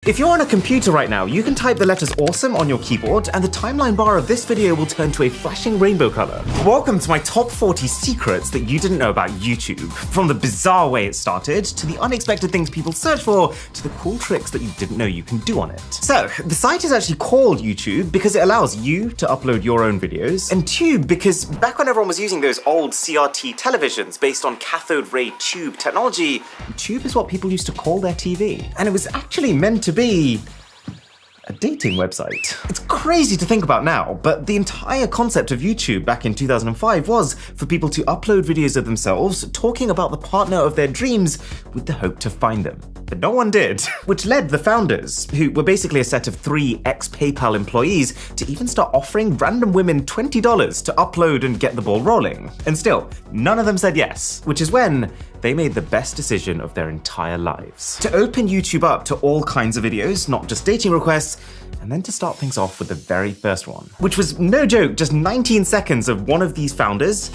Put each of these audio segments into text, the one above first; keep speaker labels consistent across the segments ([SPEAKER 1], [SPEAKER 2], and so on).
[SPEAKER 1] If you're on a computer right now, you can type the letters awesome on your keyboard and the timeline bar of this video will turn to a flashing rainbow color. Welcome to my top 40 secrets that you didn't know about YouTube. From the bizarre way it started, to the unexpected things people search for, to the cool tricks that you didn't know you can do on it. So, the site is actually called YouTube because it allows you to upload your own videos, and Tube because back when everyone was using those old CRT televisions based on cathode ray tube technology, Tube is what people used to call their TV. And it was actually meant to be a dating website. It's crazy to think about now, but the entire concept of YouTube back in 2005 was for people to upload videos of themselves talking about the partner of their dreams with the hope to find them. But no one did, which led the founders, who were basically a set of 3 ex-PayPal employees, to even start offering random women $20 to upload and get the ball rolling. And still, none of them said yes, which is when they made the best decision of their entire lives. To open YouTube up to all kinds of videos, not just dating requests, and then to start things off with the very first one. Which was, no joke, just 19 seconds of one of these founders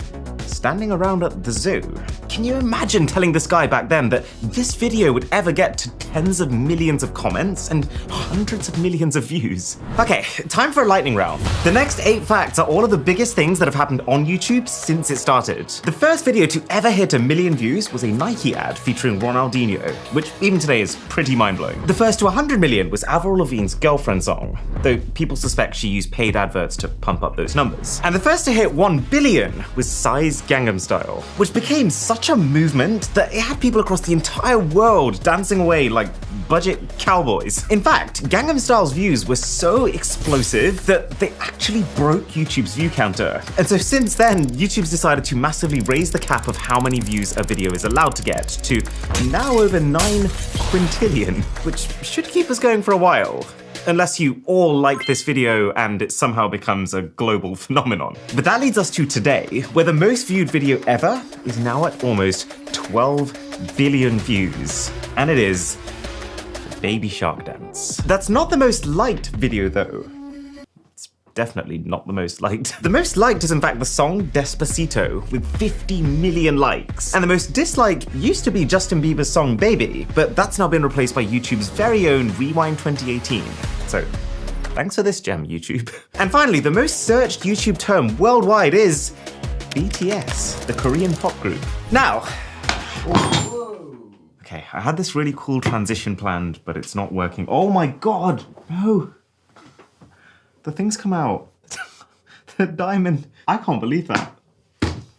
[SPEAKER 1] standing around at the zoo. Can you imagine telling this guy back then that this video would ever get to tens of millions of comments and hundreds of millions of views? Okay, time for a lightning round. The next 8 facts are all of the biggest things that have happened on YouTube since it started. The first video to ever hit 1 million views was a Nike ad featuring Ronaldinho, which even today is pretty mind-blowing. The first to 100 million was Avril Lavigne's Girlfriend song, though people suspect she used paid adverts to pump up those numbers. And the first to hit 1 billion was Psy's Gangnam Style, which became such a movement that it had people across the entire world dancing away like budget cowboys. In fact, Gangnam Style's views were so explosive that they actually broke YouTube's view counter. And so since then, YouTube's decided to massively raise the cap of how many views a video is allowed to get to now over 9 quintillion, which should keep us going for a while. Unless you all like this video and it somehow becomes a global phenomenon. But that leads us to today, where the most viewed video ever is now at almost 12 billion views. And it is the Baby Shark Dance. That's not the most liked video though. Definitely not the most liked. The most liked is in fact the song Despacito with 50 million likes. And the most disliked used to be Justin Bieber's song Baby, but that's now been replaced by YouTube's very own Rewind 2018. So thanks for this gem, YouTube. And finally, the most searched YouTube term worldwide is BTS, the Korean pop group. Now, okay, I had this really cool transition planned, but it's not working. Oh my God, no. The things come out. The diamond. I can't believe that.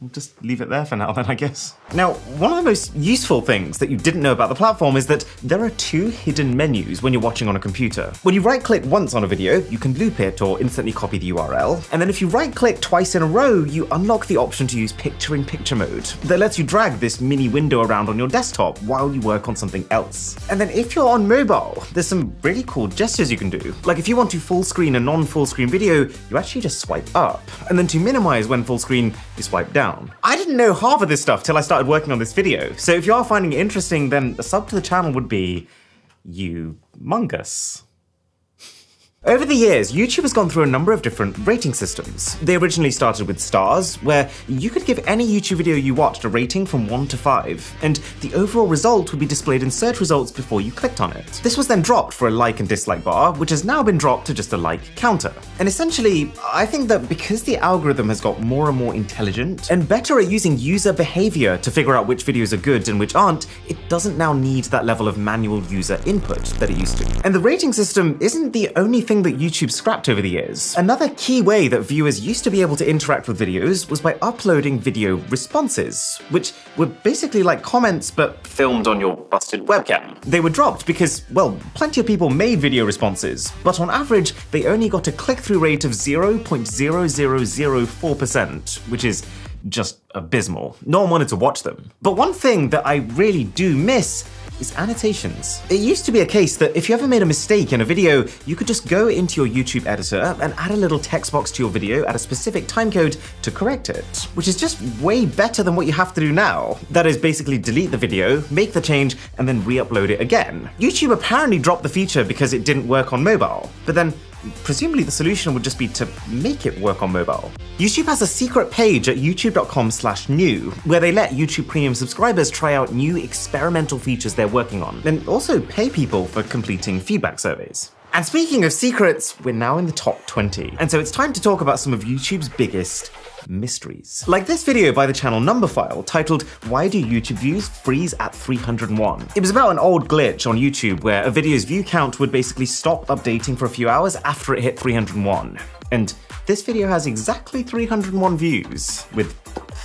[SPEAKER 1] We'll just leave it there for now then, I guess. Now, one of the most useful things that you didn't know about the platform is that there are 2 hidden menus when you're watching on a computer. When you right-click once on a video, you can loop it or instantly copy the URL. And then if you right-click twice in a row, you unlock the option to use picture-in-picture mode that lets you drag this mini window around on your desktop while you work on something else. And then if you're on mobile, there's some really cool gestures you can do. Like if you want to full screen a non-full screen video, you actually just swipe up. And then to minimize when full screen, you swipe down. I didn't know half of this stuff till I started working on this video, so if you are finding it interesting, then a sub to the channel would be humongous. Over the years, YouTube has gone through a number of different rating systems. They originally started with stars, where you could give any YouTube video you watched a rating from 1 to 5, and the overall result would be displayed in search results before you clicked on it. This was then dropped for a like and dislike bar, which has now been dropped to just a like counter. And essentially, I think that because the algorithm has got more and more intelligent and better at using user behavior to figure out which videos are good and which aren't, it doesn't now need that level of manual user input that it used to. And the rating system isn't the only thing that YouTube scrapped over the years. Another key way that viewers used to be able to interact with videos was by uploading video responses, which were basically like comments but filmed on your busted webcam. They were dropped because, well, plenty of people made video responses, but on average, they only got a click-through rate of 0.0004%, which is just abysmal. No one wanted to watch them. But one thing that I really do miss is annotations. It used to be a case that if you ever made a mistake in a video, you could just go into your YouTube editor and add a little text box to your video at a specific timecode to correct it, which is just way better than what you have to do now. That is basically delete the video, make the change, and then re-upload it again. YouTube apparently dropped the feature because it didn't work on mobile, but then presumably the solution would just be to make it work on mobile. YouTube has a secret page at youtube.com/new, where they let YouTube Premium subscribers try out new experimental features they're working on, and also pay people for completing feedback surveys. And speaking of secrets, we're now in the top 20. And so it's time to talk about some of YouTube's biggest mysteries. Like this video by the channel Numberphile titled, "Why Do YouTube Views Freeze at 301?" It was about an old glitch on YouTube where a video's view count would basically stop updating for a few hours after it hit 301. And this video has exactly 301 views, with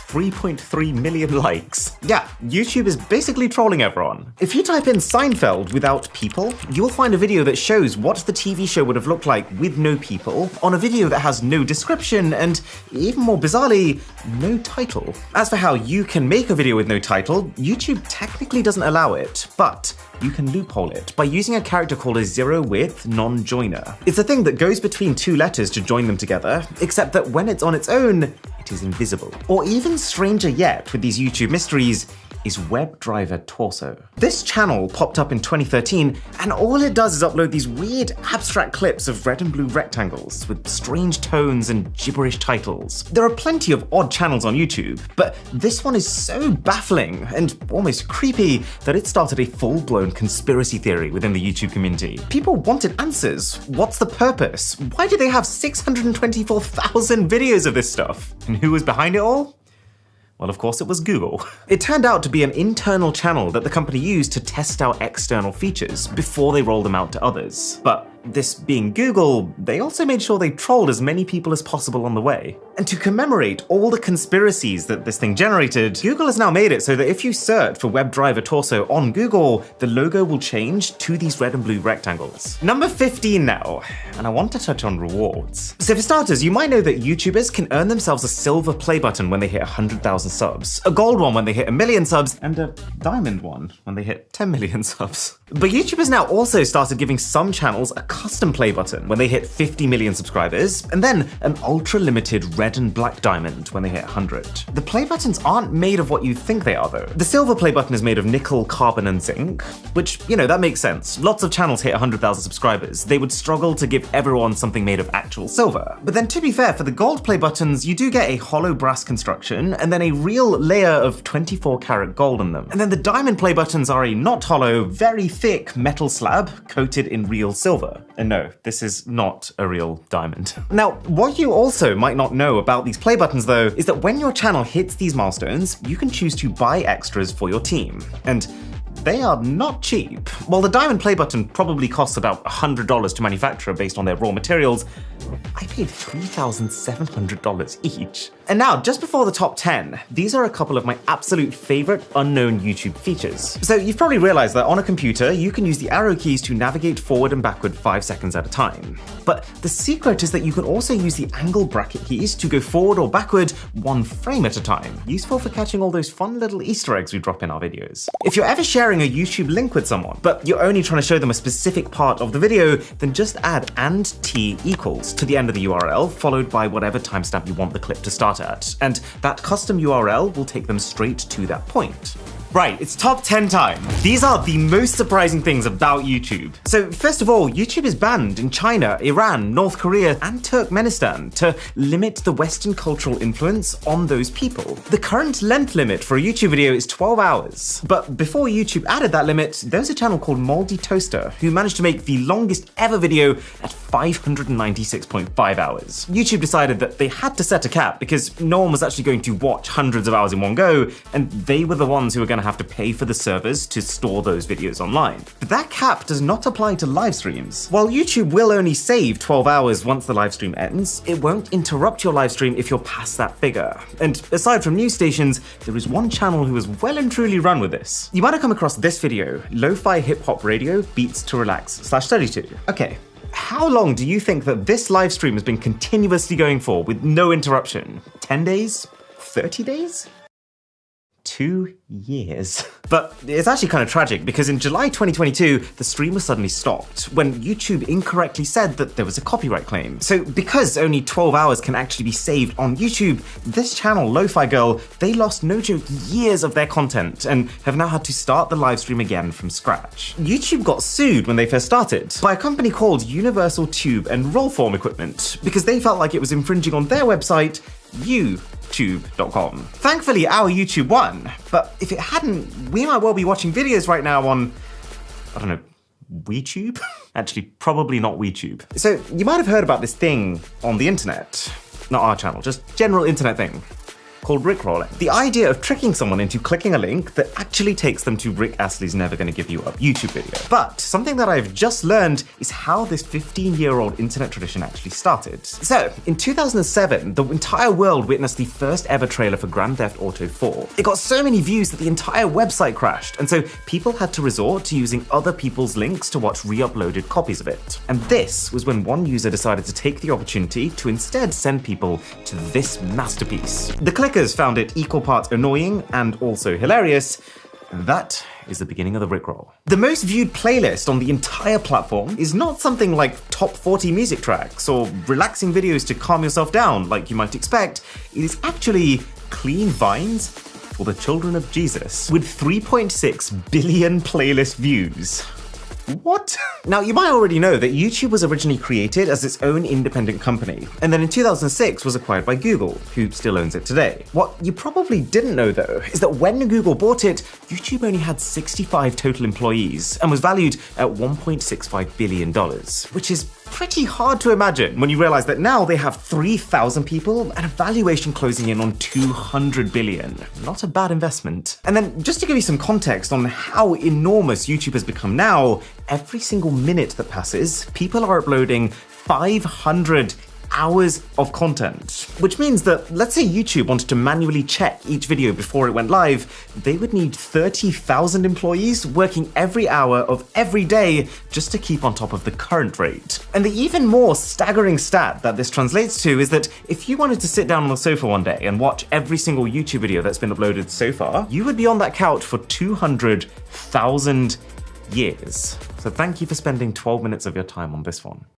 [SPEAKER 1] 3.3 million likes. Yeah, YouTube is basically trolling everyone. If you type in Seinfeld without people, you'll find a video that shows what the TV show would have looked like with no people, on a video that has no description and, even more bizarrely, no title. As for how you can make a video with no title, YouTube technically doesn't allow it, but you can loophole it by using a character called a zero-width non-joiner. It's a thing that goes between two letters to join them together, except that when it's on its own, it is invisible. Or even stranger yet with these YouTube mysteries is WebDriver Torso. This channel popped up in 2013, and all it does is upload these weird abstract clips of red and blue rectangles with strange tones and gibberish titles. There are plenty of odd channels on YouTube, but this one is so baffling and almost creepy that it started a full-blown conspiracy theory within the YouTube community. People wanted answers. What's the purpose? Why do they have 624,000 videos of this stuff? And who was behind it all? Well, of course, it was Google. It turned out to be an internal channel that the company used to test out external features before they rolled them out to others. But this being Google, they also made sure they trolled as many people as possible on the way. And to commemorate all the conspiracies that this thing generated, Google has now made it so that if you search for WebDriver Torso on Google, the logo will change to these red and blue rectangles. Number 15 now, and I want to touch on rewards. So for starters, you might know that YouTubers can earn themselves a silver play button when they hit 100,000 subs, a gold one when they hit 1 million subs, and a diamond one when they hit 10 million subs. But YouTubers now also started giving some channels a custom play button when they hit 50 million subscribers, and then an ultra-limited red and black diamond when they hit 100. The play buttons aren't made of what you think they are though. The silver play button is made of nickel, carbon, and zinc, which, you know, that makes sense. Lots of channels hit 100,000 subscribers. They would struggle to give everyone something made of actual silver. But then to be fair, for the gold play buttons, you do get a hollow brass construction, and then a real layer of 24 karat gold in them. And then the diamond play buttons are a not hollow, very thick metal slab coated in real silver. And no, this is not a real diamond. Now, what you also might not know about these play buttons though, is that when your channel hits these milestones, you can choose to buy extras for your team. And they are not cheap. While the diamond play button probably costs about $100 to manufacture based on their raw materials, I paid $3,700 each. And now, just before the top 10, these are a couple of my absolute favorite unknown YouTube features. So you've probably realized that on a computer, you can use the arrow keys to navigate forward and backward 5 seconds at a time. But the secret is that you can also use the angle bracket keys to go forward or backward 1 frame at a time, useful for catching all those fun little Easter eggs we drop in our videos. If you're ever sharing a YouTube link with someone, but you're only trying to show them a specific part of the video, then just add &t equals to the end of the URL, followed by whatever timestamp you want the clip to start at, and that custom URL will take them straight to that point. Right, it's top 10 time. These are the most surprising things about YouTube. So first of all, YouTube is banned in China, Iran, North Korea, and Turkmenistan to limit the Western cultural influence on those people. The current length limit for a YouTube video is 12 hours. But before YouTube added that limit, there was a channel called Moldy Toaster who managed to make the longest ever video at 596.5 hours. YouTube decided that they had to set a cap because no one was actually going to watch hundreds of hours in one go, and they were the ones who were going to have to pay for the servers to store those videos online. But that cap does not apply to live streams. While YouTube will only save 12 hours once the live stream ends, it won't interrupt your live stream if you're past that figure. And aside from news stations, there is one channel who has well and truly run with this. You might have come across this video, Lo-Fi Hip Hop Radio Beats to Relax/Study to. Okay. How long do you think that this live stream has been continuously going for with no interruption? 10 days? 30 days? 2 years. But it's actually kind of tragic because in July 2022, the stream was suddenly stopped when YouTube incorrectly said that there was a copyright claim. So because only 12 hours can actually be saved on YouTube, this channel, Lo-Fi Girl, they lost, no joke, years of their content and have now had to start the live stream again from scratch. YouTube got sued when they first started by a company called Universal Tube and Rollform Equipment because they felt like it was infringing on their website, YouTube.com. Thankfully, our YouTube won, but if it hadn't, we might well be watching videos right now on, I don't know, WeTube? Actually, probably not WeTube. So you might have heard about this thing on the internet, not our channel, just general internet thing, called Rickrolling. The idea of tricking someone into clicking a link that actually takes them to Rick Astley's Never Gonna Give You Up YouTube video. But something that I've just learned is how this 15-year-old internet tradition actually started. So, in 2007, the entire world witnessed the first ever trailer for Grand Theft Auto 4. It got so many views that the entire website crashed, and so people had to resort to using other people's links to watch re-uploaded copies of it. And this was when one user decided to take the opportunity to instead send people to this masterpiece. The clickers found it equal parts annoying and also hilarious. And that is the beginning of the Rickroll. The most viewed playlist on the entire platform is not something like top 40 music tracks or relaxing videos to calm yourself down like you might expect. It is actually clean vines for the children of Jesus with 3.6 billion playlist views. What? Now, you might already know that YouTube was originally created as its own independent company, and then in 2006 was acquired by Google, who still owns it today. What you probably didn't know, though, is that when Google bought it, YouTube only had 65 total employees and was valued at $1.65 billion, which is pretty hard to imagine when you realize that now they have 3,000 people and a valuation closing in on 200 billion. Not a bad investment. And then just to give you some context on how enormous YouTube has become now, every single minute that passes, people are uploading 500 hours of content, which means that let's say YouTube wanted to manually check each video before it went live, they would need 30,000 employees working every hour of every day just to keep on top of the current rate. And the even more staggering stat that this translates to is that if you wanted to sit down on the sofa one day and watch every single YouTube video that's been uploaded so far, you would be on that couch for 200,000 years. So thank you for spending 12 minutes of your time on this one.